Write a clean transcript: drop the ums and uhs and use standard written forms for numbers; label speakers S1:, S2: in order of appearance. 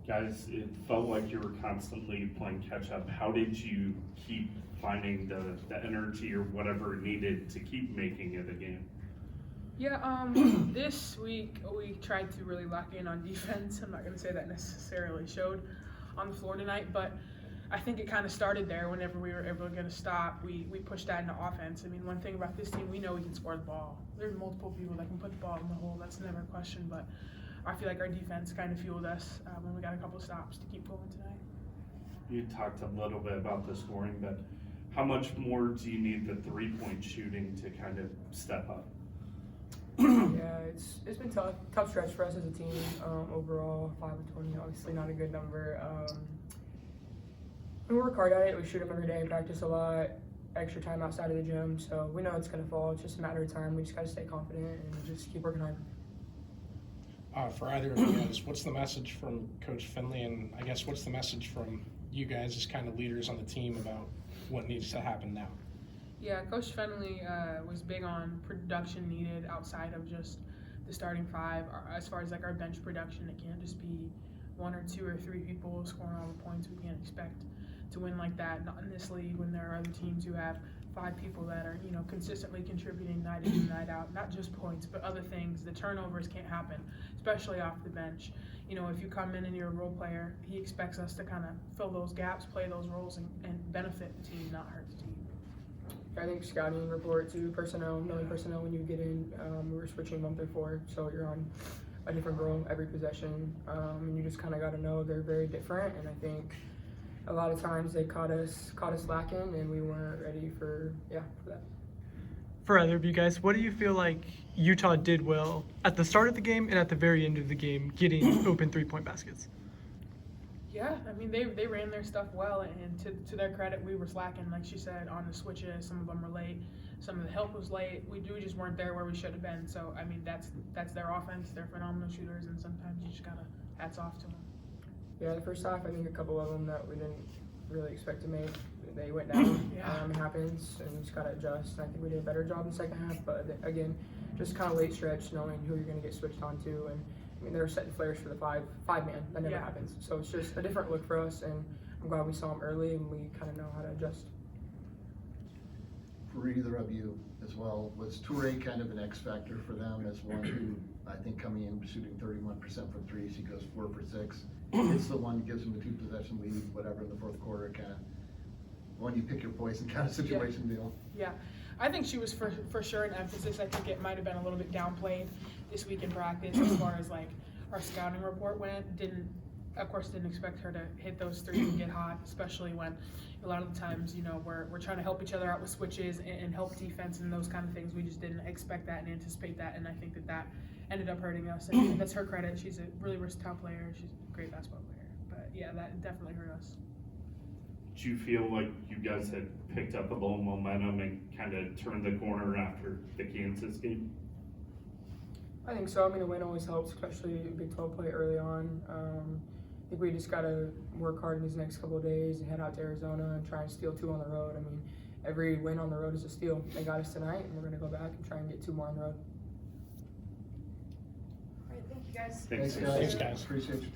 S1: Guys, it felt like you were constantly playing catch up. How did you keep finding the energy or whatever needed to keep making it a game?
S2: Yeah, this week we tried to really lock in on defense. I'm not going to say that necessarily showed on the floor tonight, but I think it kind of started there. Whenever we were able to stop, we pushed that into offense. I mean, one thing about this team, we know we can score the ball. There's multiple people that can put the ball in the hole. That's never a question, but I feel like our defense kind of fueled us when we got a couple stops to keep going tonight.
S1: You talked a little bit about the scoring, but how much more do you need the three-point shooting to kind of step up?
S3: Yeah, it's been tough stretch for us as a team. Overall, 5 of 20, obviously not a good number. We work hard at it. We shoot them every day, practice a lot, extra time outside of the gym. So we know it's gonna fall. It's just a matter of time. We just gotta stay confident and just keep working hard.
S4: For either of you guys, what's the message from Coach Finley, and I guess what's the message from you guys as kind of leaders on the team about what needs to happen now?
S2: Yeah, Coach Fenley was big on production needed outside of just the starting five. As far as like our bench production, it can't just be 1 or 2 or 3 people scoring all the points. We can't expect to win like that, not in this league when there are other teams who have 5 people that are, consistently contributing night in and night out, not just points, but other things. The turnovers can't happen, especially off the bench. If you come in and you're a role player, he expects us to kind of fill those gaps, play those roles, and benefit the team, not hurt the team.
S3: I think scouting report to personnel, knowing personnel when you get in, we were switching 1 through 4, so you're on a different role every possession, and you just kind of got to know they're very different, and I think a lot of times they caught us lacking, and we weren't ready for that.
S5: For either of you guys, what do you feel like Utah did well at the start of the game and at the very end of the game, getting open 3-point baskets?
S2: Yeah, I mean, they ran their stuff well, and to their credit, we were slacking, like she said, on the switches. Some of them were late. Some of the help was late. We just weren't there where we should have been. So, I mean, that's their offense. They're phenomenal shooters, and sometimes you just gotta hats off to them.
S3: Yeah, the first half, I think a couple of them that we didn't really expect to make, they went down. It happens, and you just gotta adjust. And I think we did a better job in the second half, but again, just kind of late stretch, knowing who you're gonna get switched onto, and I mean, they were setting flares for the five man. That never happens. So it's just a different look for us, and I'm glad we saw them early, and we kind of know how to adjust.
S6: For either of you as well, was Toure kind of an X factor for them as one who, I think, coming in shooting 31% from threes, he goes 4 for 6. It's the one that gives them a 2-possession lead, whatever, in the fourth quarter, kind of when you pick your poison kind of situation deal.
S2: Yeah, I think she was for sure an emphasis. I think it might have been a little bit downplayed this week in practice as far as like our scouting report went. Didn't expect her to hit those threes and get hot, especially when a lot of the times, we're trying to help each other out with switches and help defense and those kind of things. We just didn't expect that and anticipate that, and I think that ended up hurting us. And that's her credit. She's a really versatile player. She's a great basketball player. But yeah, that definitely hurt us.
S1: Do you feel like you guys had picked up a little momentum and kind of turned the corner after the Kansas game?
S3: I think so. I mean, a win always helps, especially a Big 12 play early on. I think we just got to work hard in these next couple of days and head out to Arizona and try and steal 2 on the road. I mean, every win on the road is a steal. They got us tonight, and we're going to go back and try and get 2 more on the road.
S7: All right, thank you guys.
S1: Thanks,
S6: Thanks, guys.
S4: Thanks, guys.
S6: Appreciate your time.